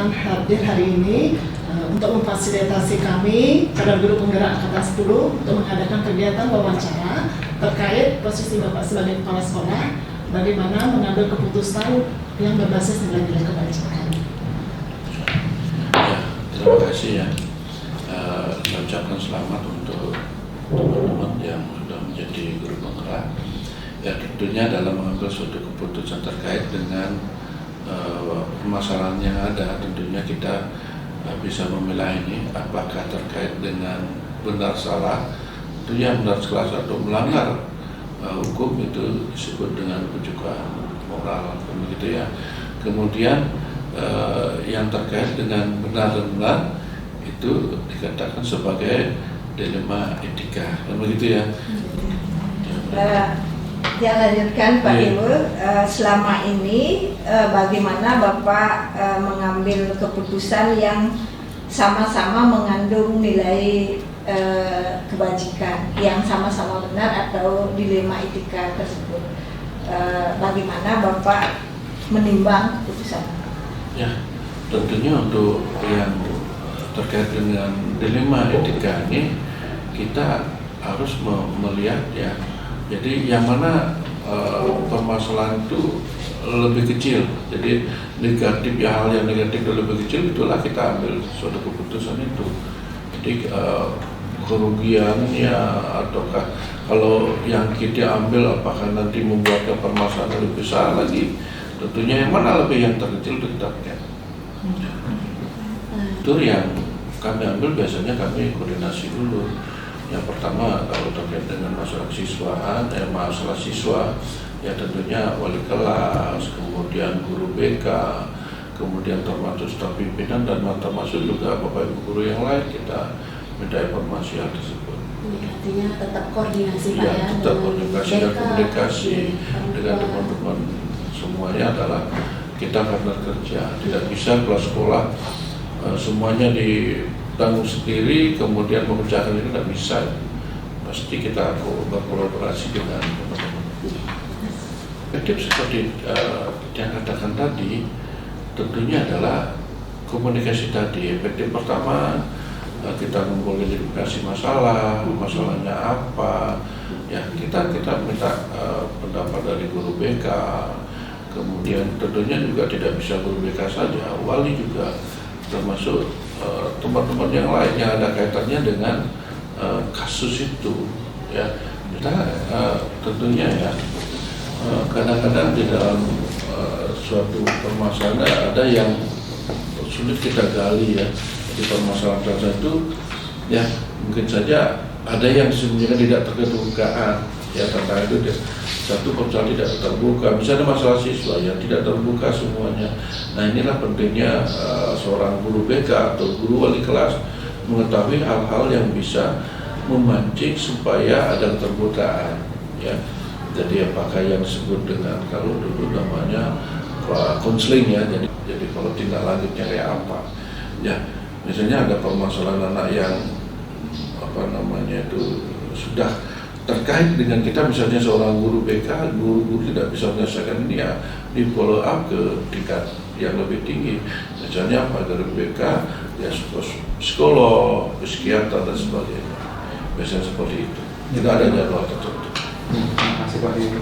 berkenan hadir hari ini untuk memfasilitasi kami pada guru penggerak Angkatan 10 untuk mengadakan kegiatan wawancara terkait posisi Bapak sebagai kepala sekolah, bagaimana mengambil keputusan yang berbasis nilai-nilai kebajikan. Ya, terima kasih ya. Saya ucapkan selamat untuk teman-teman yang sudah menjadi guru penggerak. Ya, tentunya dalam mengambil suatu keputusan terkait dengan permasalahan yang ada, tentunya kita bisa memilah ini apakah terkait dengan benar salah. Itu yang benar salah atau melanggar hukum itu disebut dengan rujukan moral, begitu ya. Kemudian yang terkait dengan benar dan benar itu dikatakan sebagai dilema etika, begitu ya. Yang lanjutkan Pak Dewo, selama ini bagaimana Bapak mengambil keputusan yang sama-sama mengandung nilai kebajikan, yang sama-sama benar atau dilema etika tersebut? Bagaimana Bapak menimbang keputusan? Ya, tentunya untuk yang terkait dengan dilema etika ini kita harus melihat ya. Jadi yang mana permasalahan itu lebih kecil, jadi negatif ya, hal yang negatif itu lebih kecil, itulah kita ambil suatu keputusan itu. Jadi kerugiannya ataukah kalau yang kita ambil apakah nanti membuatnya permasalahan lebih besar lagi, tentunya yang mana lebih yang terkecil itu kita lihat. Itu yang kami ambil, biasanya kami koordinasi dulu. Yang pertama kalau terkait dengan masalah siswaan, masalah siswa, ya tentunya wali kelas, kemudian guru BK, kemudian termasuk staf pimpinan dan termasuk juga bapak ibu guru yang lain, kita minta informasi hal tersebut. Artinya tetap koordinasi Pak ya, tetap komunikasi dan komunikasi dengan teman-teman semuanya adalah kita partner kerja, tidak bisa kelas sekolah semuanya ditanggung sendiri kemudian mengerjakan ini, tidak bisa. Pasti kita berkolaborasi dengan teman-teman. Efektif seperti yang katakan tadi, tentunya adalah komunikasi tadi. Efektif pertama kita mengklarifikasi masalahnya apa, ya kita minta pendapat dari guru BK, kemudian tentunya juga tidak bisa guru BK saja, wali juga, termasuk teman-teman yang lain yang ada kaitannya dengan kasus itu, ya kita tentunya ya kadang-kadang di dalam suatu permasalahan ada yang sulit kita gali ya. Di permasalahan tertentu ya mungkin saja ada yang sebenarnya tidak terbukaan ya, tentang itu satu persoalan tidak terbuka, misalnya masalah siswa yang tidak terbuka semuanya. Nah inilah pentingnya seorang guru BK atau guru wali kelas mengetahui hal-hal yang bisa memancing supaya ada keterbukaan ya. Jadi apakah yang disebut dengan kalau dulu namanya konseling ya, jadi kalau tindak lanjutnya kayak apa ya. Misalnya ada permasalahan anak yang itu sudah terkait dengan kita, misalnya seorang guru BK, guru tidak bisa menyelesaikan ini ya, di follow up ke tingkat yang lebih tinggi. Misalnya apa dari BK ya psikolog, psikiater dan sebagainya. Biasanya seperti itu. Tidak ada jadwal tertentu. Terima kasih Pak Dewi.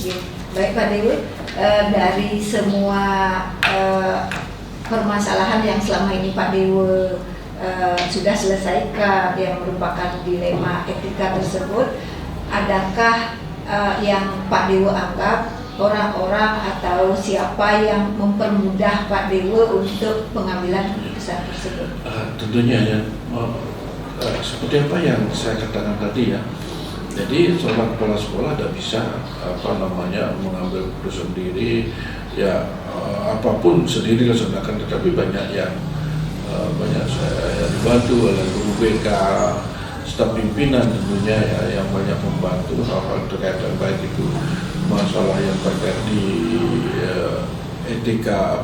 Ya, baik Pak Dewi, dari semua permasalahan yang selama ini Pak Dewo sudah selesaikan yang merupakan dilema etika tersebut, adakah yang Pak Dewo anggap orang-orang atau siapa yang mempermudah Pak Dewo untuk pengambilan keputusan tersebut? Tentunya ya, seperti apa yang saya katakan tadi ya. Jadi seorang kepala sekolah tidak bisa mengambil keputusan sendiri ya, apapun sendiri laksanakan, tetapi banyak yang saya dibantu oleh guru BK, staf pimpinan tentunya ya, yang banyak membantu hal-hal terkait dengan baik itu masalah yang terkait di etika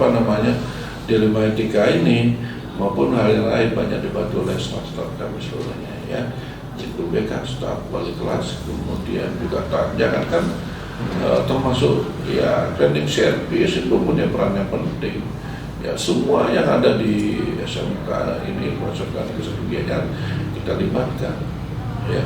dilema etika ini maupun hal yang lain, banyak dibantu oleh staf-staf kami seluruhnya ya. Guru BK, staf, wali kelas, kemudian juga jangankan termasuk ya training service itu punya peran yang penting Ya semua yang ada di SMK ini berdasarkan keseluruhannya kita libatkan. Ya.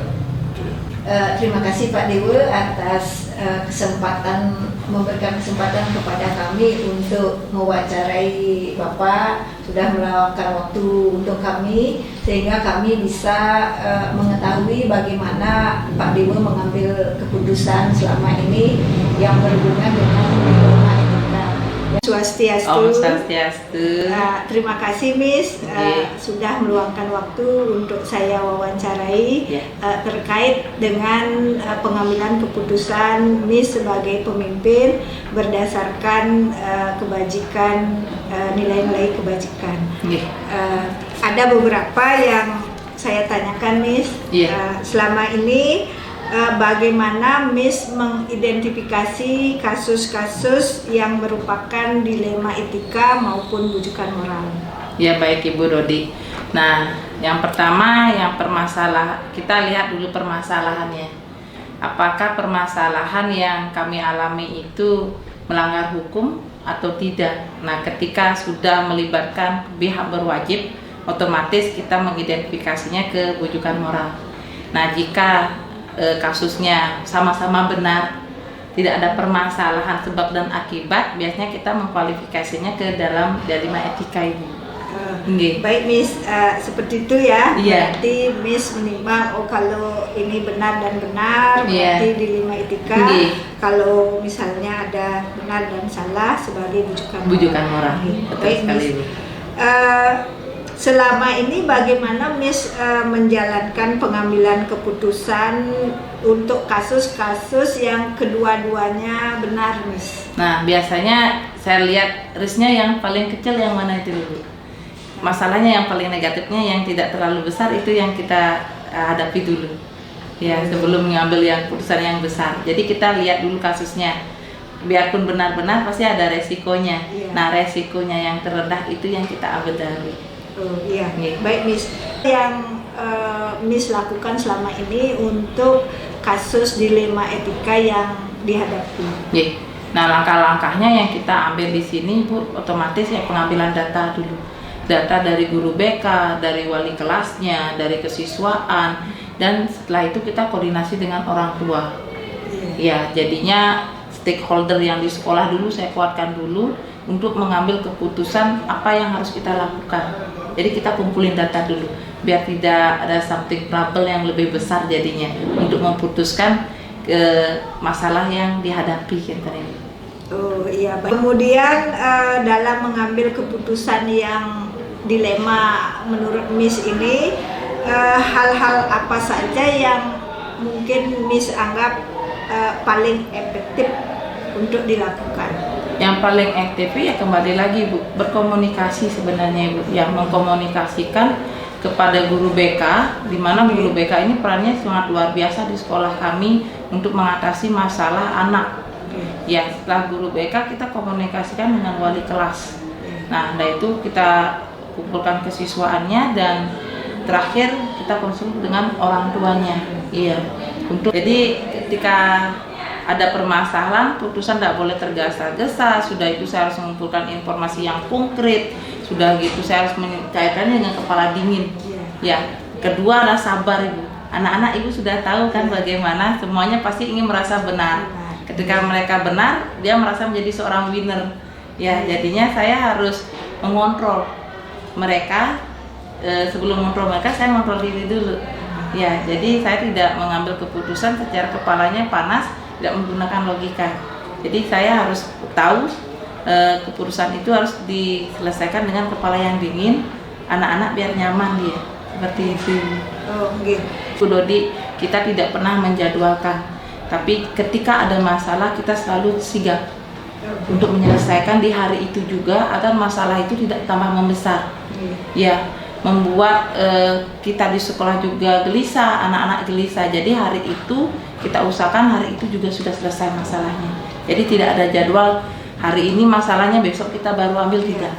Terima kasih Pak Dewa atas kesempatan, memberikan kesempatan kepada kami untuk mewawancarai Bapak, sudah meluangkan waktu untuk kami sehingga kami bisa mengetahui bagaimana Pak Dewa mengambil keputusan selama ini yang berhubungan dengan Diploma Etika. Swastiastu. Om Swastiastu. Terima kasih Miss sudah meluangkan waktu untuk saya wawancarai terkait dengan pengambilan keputusan Miss sebagai pemimpin berdasarkan kebajikan, nilai-nilai kebajikan. Ada beberapa yang saya tanyakan Miss. Selama ini bagaimana Miss mengidentifikasi kasus-kasus yang merupakan dilema etika maupun bujukan moral? Ya, baik Ibu Dodi. Nah, yang pertama yang kita lihat dulu permasalahannya. Apakah permasalahan yang kami alami itu melanggar hukum atau tidak? Nah, ketika sudah melibatkan pihak berwajib, otomatis kita mengidentifikasinya ke bujukan moral. Nah, jika kasusnya sama-sama benar, tidak ada permasalahan sebab dan akibat, biasanya kita mengkualifikasinya ke dalam dilema etika Ibu. Baik Miss, seperti itu ya. Iya. Berarti Miss menimbang, kalau ini benar dan benar, berarti dilema etika. Kalau misalnya ada benar dan salah sebagai bujukan moral. Betul Baik, sekali Miss. Ibu. Selama ini bagaimana Miss menjalankan pengambilan keputusan untuk kasus-kasus yang kedua-duanya benar Miss? Nah, biasanya saya lihat risknya yang paling kecil yang mana itu dulu. Masalahnya yang paling negatifnya yang tidak terlalu besar itu yang kita hadapi dulu. Ya, sebelum mengambil yang keputusan yang besar. Jadi kita lihat dulu kasusnya. Biarpun benar-benar pasti ada resikonya. Nah, resikonya yang terendah itu yang kita ambil dahulu. Iya. Baik Miss, yang Miss lakukan selama ini untuk kasus dilema etika yang dihadapi? Nah, langkah-langkahnya yang kita ambil di sini Bu, otomatis ya pengambilan data dulu. Data dari guru BK, dari wali kelasnya, dari kesiswaan, dan setelah itu kita koordinasi dengan orang tua. Ya, jadinya stakeholder yang di sekolah dulu saya kuatkan dulu untuk mengambil keputusan apa yang harus kita lakukan. Jadi kita kumpulin data dulu biar tidak ada something trouble yang lebih besar jadinya untuk memutuskan masalah yang dihadapi kita ini. Iya. Kemudian dalam mengambil keputusan yang dilema menurut Miss ini, hal-hal apa saja yang mungkin Miss anggap paling efektif untuk dilakukan? Yang paling efektif ya kembali lagi Bu, berkomunikasi sebenarnya Ibu, yang mengkomunikasikan kepada guru BK, di mana guru BK ini perannya sangat luar biasa di sekolah kami untuk mengatasi masalah anak. Ya, setelah guru BK kita komunikasikan dengan wali kelas. Nah, dari itu kita kumpulkan kesiswaannya dan terakhir kita konsul dengan orang tuanya. Iya. Jadi ketika ada permasalahan, putusan tidak boleh tergesa-gesa. Sudah itu saya harus mengumpulkan informasi yang konkret. Sudah gitu saya harus mencairkannya dengan kepala dingin. Ya, kedua adalah sabar Ibu. Anak-anak Ibu sudah tahu kan bagaimana semuanya pasti ingin merasa benar. Ketika mereka benar, dia merasa menjadi seorang winner. Ya, jadinya saya harus mengontrol mereka. Sebelum mengontrol mereka, saya mengontrol diri dulu. Ya, jadi saya tidak mengambil keputusan secara kepalanya panas, tidak menggunakan logika. Jadi saya harus tahu keputusan itu harus diselesaikan dengan kepala yang dingin, anak-anak biar nyaman dia. Seperti itu. Bu Dodi, kita tidak pernah menjadwalkan, tapi ketika ada masalah kita selalu sigap untuk menyelesaikan di hari itu juga agar masalah itu tidak tambah membesar. Ya, membuat kita di sekolah juga gelisah, anak-anak gelisah. Jadi hari itu kita usahakan hari itu juga sudah selesai masalahnya. Jadi tidak ada jadwal hari ini masalahnya besok kita baru ambil, tidak.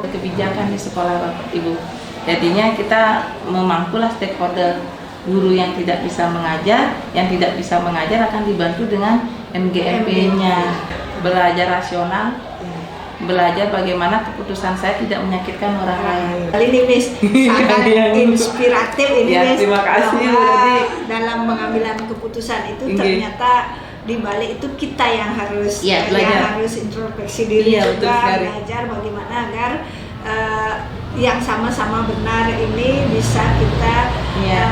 Kebijakan di sekolah Bapak Ibu. Jadinya kita memangkulah stakeholder, guru yang tidak bisa mengajar, yang tidak bisa mengajar akan dibantu dengan MGMP-nya, belajar rasional, belajar bagaimana keputusan saya tidak menyakitkan orang lain. Kali ini Miss sangat inspiratif ini Ya, Miss, terima kasih, bahwa Udi. dalam pengambilan keputusan itu Nggih. ternyata di balik itu kita yang harus Iya, belajar. yang harus introspeksi diri Iya, betul juga, sekali. belajar bagaimana agar yang sama-sama benar ini bisa kita Iya.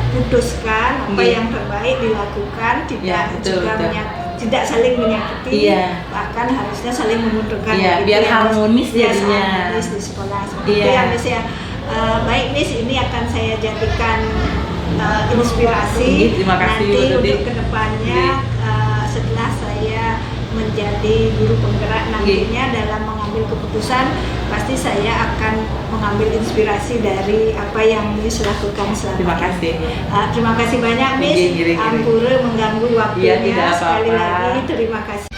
putuskan apa Nggih. yang terbaik dilakukan, tidak Iya, betul, juga betul. tidak saling menyakiti, Iya. bahkan harusnya saling menguntungkan. Iya, Itu biar yang harmonis biar jadinya. harmonis di sekolah. Seperti Iya. itu ya Miss ya. Baik Miss, ini akan saya jadikan inspirasi Nggih, terima kasih, nanti Bu Dudi. untuk kedepannya setelah saya menjadi guru penggerak Nggih. nantinya dalam mengambil keputusan, pasti saya akan mengambil inspirasi dari apa yang Miss lakukan selama Terima ini. kasih. Terima kasih banyak Miss. Nggih, nggih, nggih. Ampura mengganggu waktunya Iya, tidak sekali apa-apa. lagi. Terima kasih.